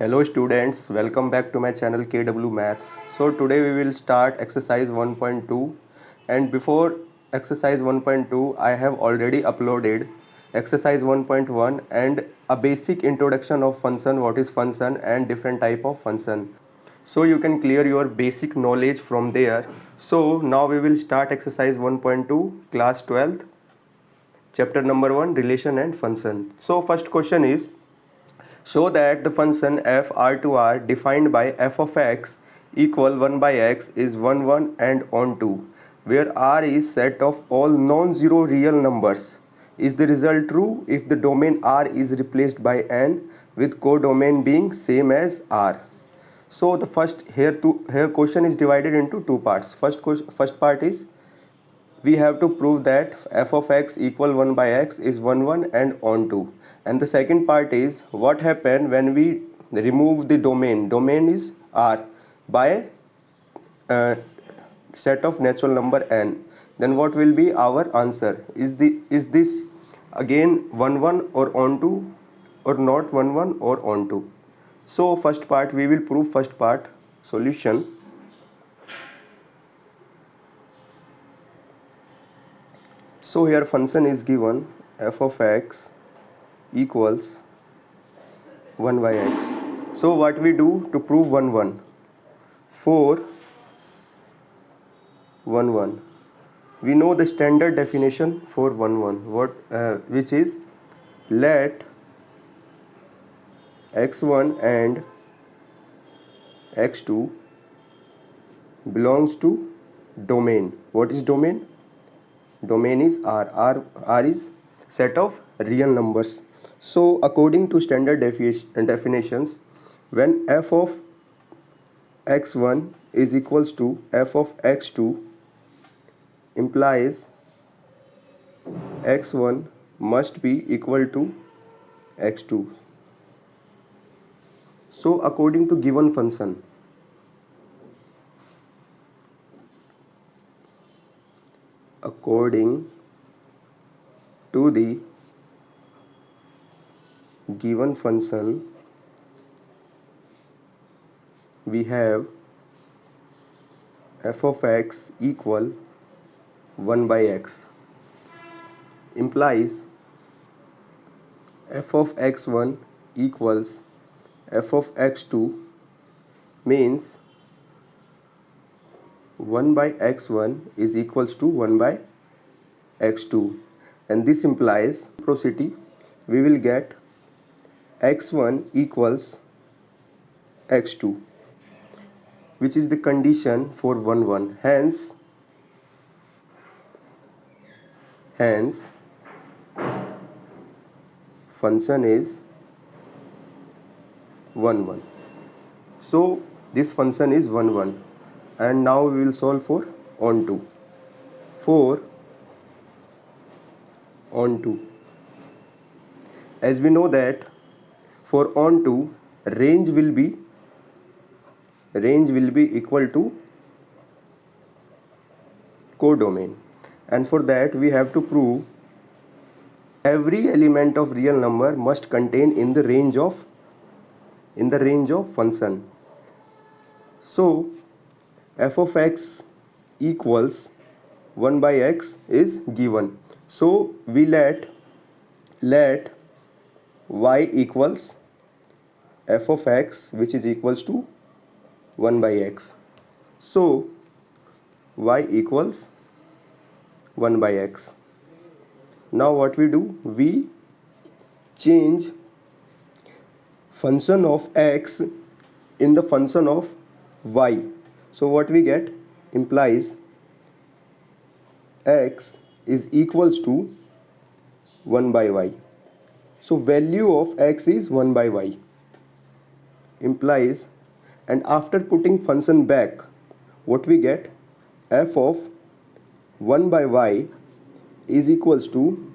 Hello students, welcome back to my channel KW Maths. So today we will start exercise 1.2, and before exercise 1.2 I have already uploaded exercise 1.1 and a basic introduction of function, what is function and different type of function. So you can clear your basic knowledge from there. So now we will start exercise 1.2 class 12th chapter number 1 relation and function. So first question is, show that the function f r to r defined by f of x equal 1 by x is 1 1 and on 2, where r is set of all non-zero real numbers. Is the result true if the domain r is replaced by n with codomain being same as r? So the here question is divided into two parts. First part is we have to prove that f of x equal 1 by x is 1 1 and on 2, and the second part is what happened when we remove the domain is r by uh, set of natural number n, then what will be our answer? Is this again 1 1 or on 2 or not 1 1 or on 2? So first part we will prove first part. Solution. So here function is given f of x equals 1 by x. So what we do to prove 1 1? For 1 1, we know the standard definition for 1 1, which is let x1 and x2 belongs to domain. What is domain? Domain is R is set of real numbers. So according to standard definitions, when f of x1 is equals to f of x2, implies x1 must be equal to x2. So according to given function, according to the given function, we have f of x equal 1 by x, implies f of x1 equals f of x2, means 1 by x1 is equals to 1 by x2, and this implies reciprocity. We will get x1 equals x2, which is the condition for 1 1. Hence function is 1 1. So this function is 1 1, and now we will solve for on 2. For on 2, as we know that for on 2 range will be equal to codomain, and for that we have to prove every element of real number must contain in the range of function. So f of x equals 1 by x is given. So we let y equals f of x, which is equals to 1 by x. So y equals 1 by x. Now what we do? We change function of x in the function of y. So what we get? Implies x is equals to 1 by y. So value of x is 1 by y, implies, and after putting function back, what we get? F of 1 by y is equals to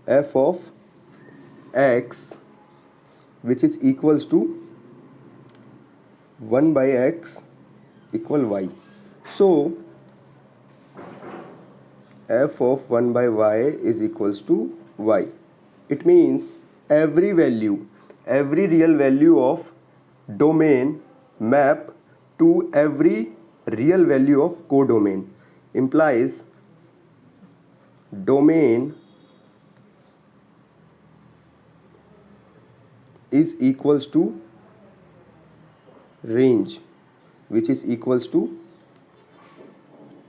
f of x, which is equals to 1 by x equal y. So f of 1 by y is equals to y. It means every real value of domain map to every real value of codomain, implies domain is equals to range, which is equals to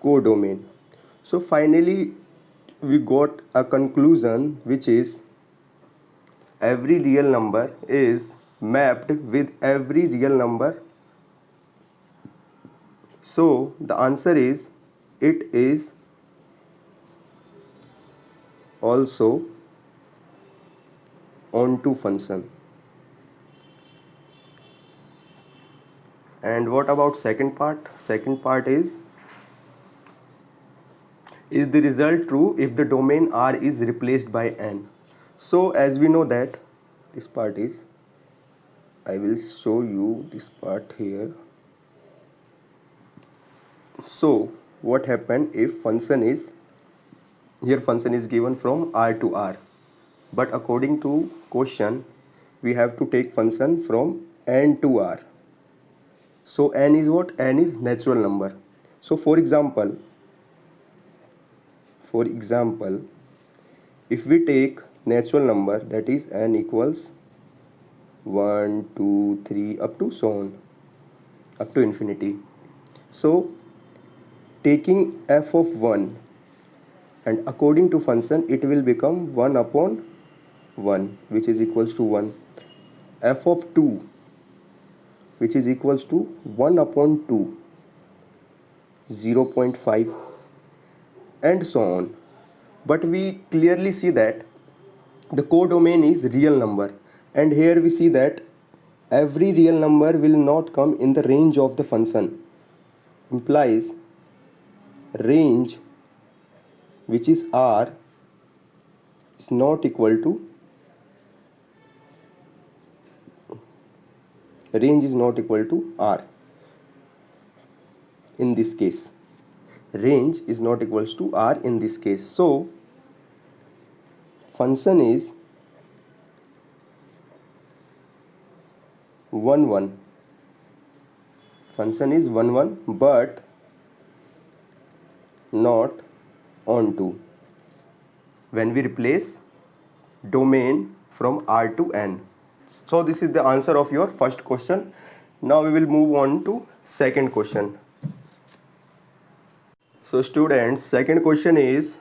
codomain. So finally we got a conclusion, which is every real number is mapped with every real number. So the answer is it is also onto function. And what about second part? Second part is the result true if the domain R is replaced by N? So as we know that this part is, I will show you this part here. So what happened if function is, here function is given from R to R, but according to question we have to take function from N to R. So N is what? N is natural number. So for example, if we take natural number, that is N equals 1 2 3 up to so on, up to infinity. So taking f of 1, and according to function it will become 1 upon 1, which is equals to 1. F of 2, which is equals to 1 upon 2, 0.5, and so on. But we clearly see that the codomain is real number, and here we see that every real number will not come in the range of the function, implies range, which is R, is not equal to, range is not equal to R. In this case, range is not equals to R in this case. So function is 1 1, function is 1 1, but not onto, when we replace domain from R to N. So this is the answer of your first question. Now we will move on to second question. So students, second question is,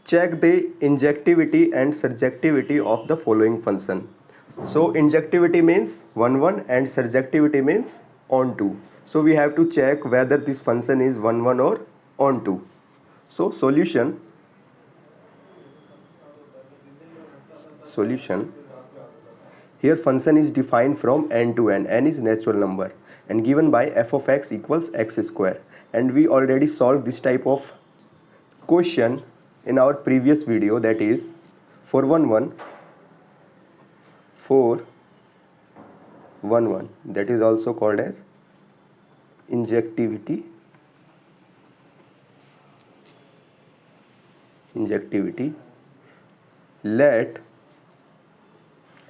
check the injectivity and surjectivity of the following function. So injectivity means 1 1 and surjectivity means onto. So we have to check whether this function is 1 1 or onto. So solution, here function is defined from n to n. N is natural number and given by f of x equals x square. And we already solved this type of question in our previous video, that is for 1 1, that is also called as injectivity. Let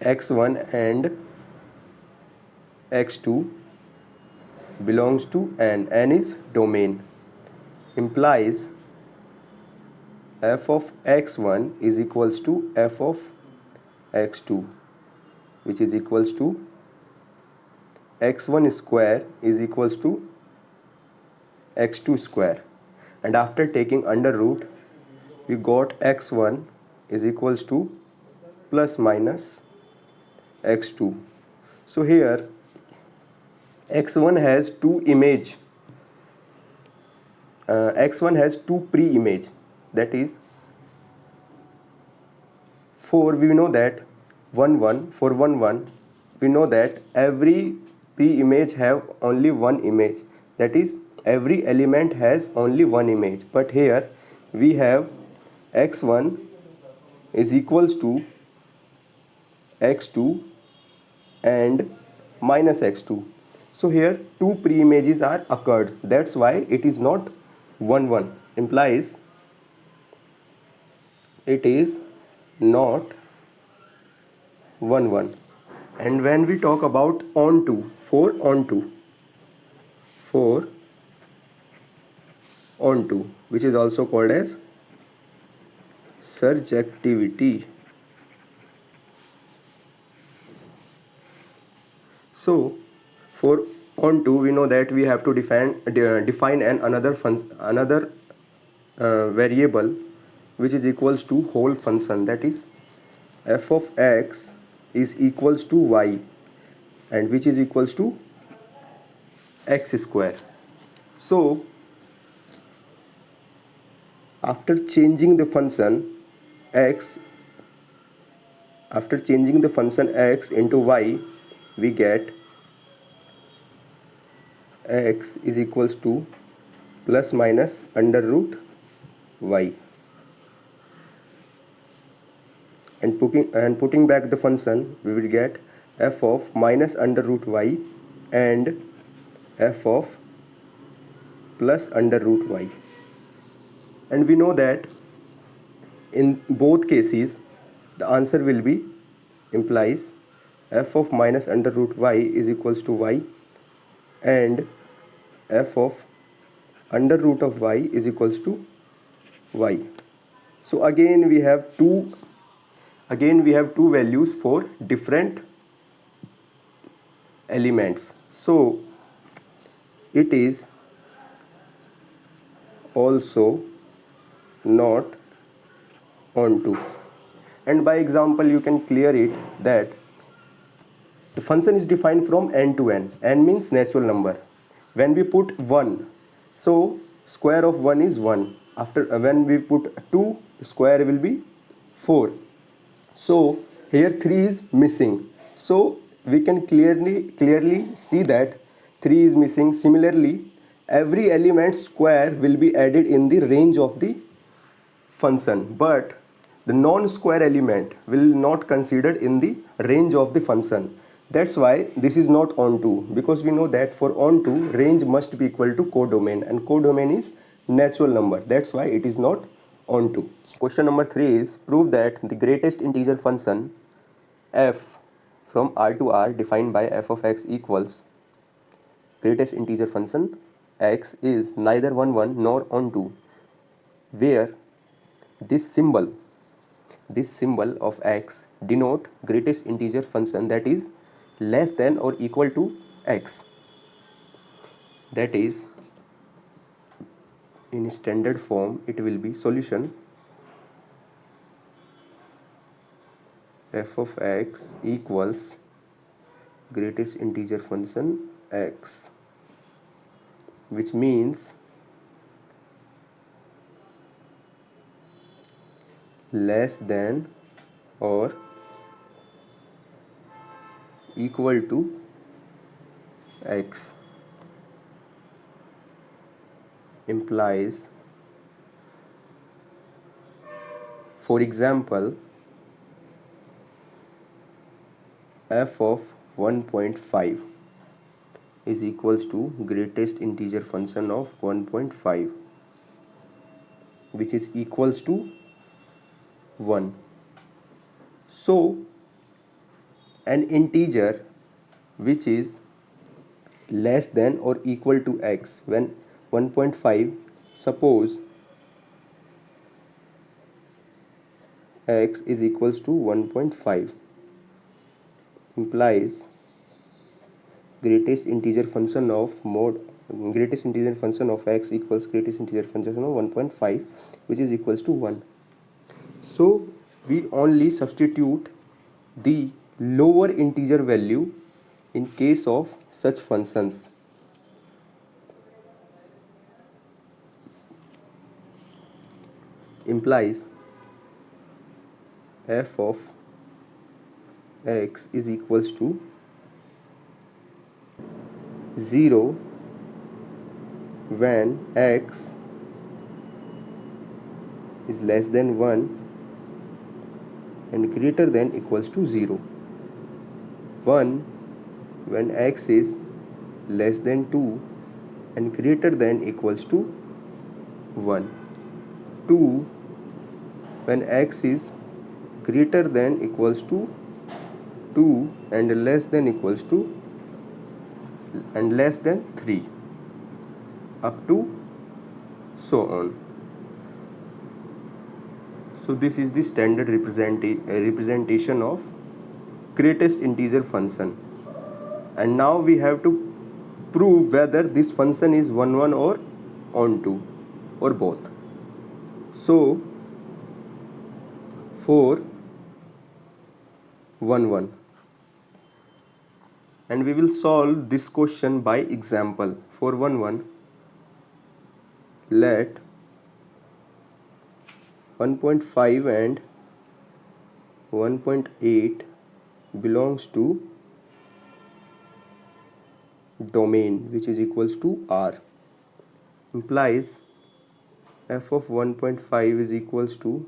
x1 and x2 belongs to n. N is domain, implies f of x1 is equals to f of x2, which is equals to x1 square is equals to x2 square. And after taking under root, we got x1 is equals to plus minus x2. So here x1 has two image, x1 has two pre-image, that is for we know that 1 1, for 1 1 we know that every pre-image have only one image, that is every element has only one image. But here we have x1 is equals to x2 and minus x2. So here two pre-images are occurred, that's why it is not 1 1, implies it is not 1 1. And when we talk about onto, for onto, which is also called as surjectivity. So for onto, we know that we have to define another variable which is equals to whole function, that is f of x is equals to y, and which is equals to x square. So after changing the function x into y, we get x is equals to plus minus under root y, and putting back the function, we will get f of minus under root y and f of plus under root y. And we know that in both cases the answer will be implies f of minus under root y is equals to y, and f of under root of y is equals to y. So again we have two values for different elements. So it is also not onto. And by example you can clear it that the function is defined from n to n. N means natural number. When we put 1, so square of 1 is 1. After when we put 2, the square will be 4. So here 3 is missing. So we can clearly see that 3 is missing. Similarly, every element square will be added in the range of the function, but the non-square element will not considered in the range of the function. That's why this is not onto, because we know that for onto range must be equal to codomain, and codomain is natural number. That's why it is not onto. Question number 3 is prove that the greatest integer function f from R to R defined by f of x equals greatest integer function x is neither 1 1 nor onto, where this symbol of x denote greatest integer function that is less than or equal to x. That is, in standard form it will be solution f of x equals greatest integer function x, which means less than or equal to x, implies, for example, f of 1.5 is equals to greatest integer function of 1.5, which is equals to 1. So an integer which is less than or equal to x, when 1.5, suppose x is equals to 1.5, implies greatest integer function of x equals greatest integer function of 1.5, which is equals to 1. So we only substitute the lower integer value in case of such functions. Implies f of x is equals to 0 when x is less than 1 and greater than equals to 0. 1 when x is less than 2 and greater than equals to 1. 2 when x is greater than equals to 2 and less than equals to and less than 3 up to so on. So this is the standard representation of greatest integer function, and now we have to prove whether this function is 1 or onto or both. So for 1, and we will solve this question by example. For 1, let 1.5 and 1.8 belongs to domain which is equals to R, implies f of 1.5 is equals to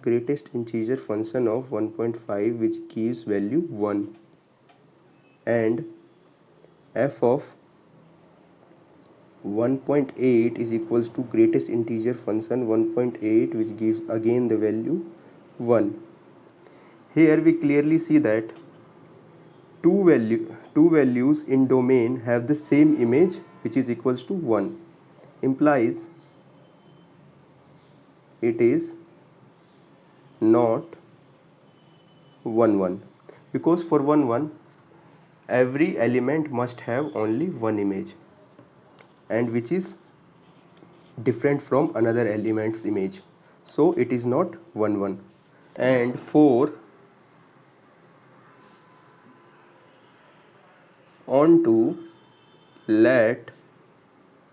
greatest integer function of 1.5 which gives value 1, and f of 1.8 is equals to greatest integer function 1.8 which gives again the value 1. Here we clearly see that two values in domain have the same image which is equals to 1, implies it is not 1 because for 1 every element must have only one image, and which is different from another element's image, so it is not 1. And for onto, let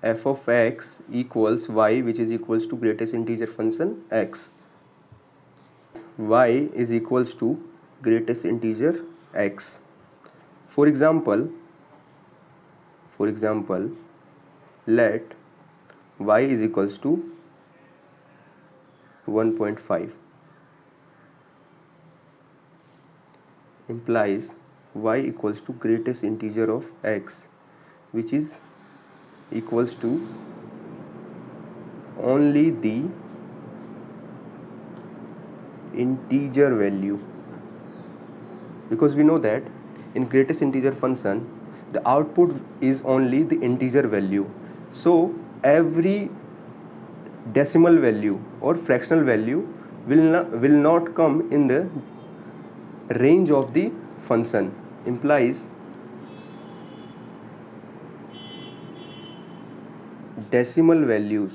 f of x equals y which is equals to greatest integer function x, y is equals to greatest integer x. For example, let y is equals to 1.5, implies y equals to greatest integer of x which is equals to only the integer value, because we know that in greatest integer function the output is only the integer value, so every decimal value or fractional value will not come in the range of the function, implies decimal values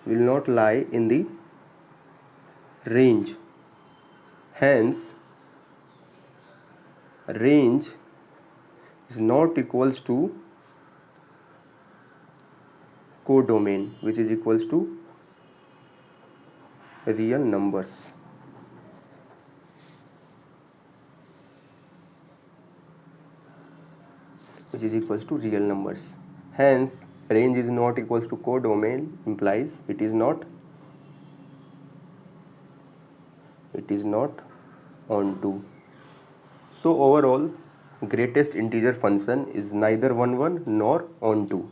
will not lie in the range, hence range is not equals to codomain which is equals to real numbers. Which is equals to real numbers. Hence, range is not equals to codomain, implies it is not onto. So overall, greatest integer function is neither 1 nor onto.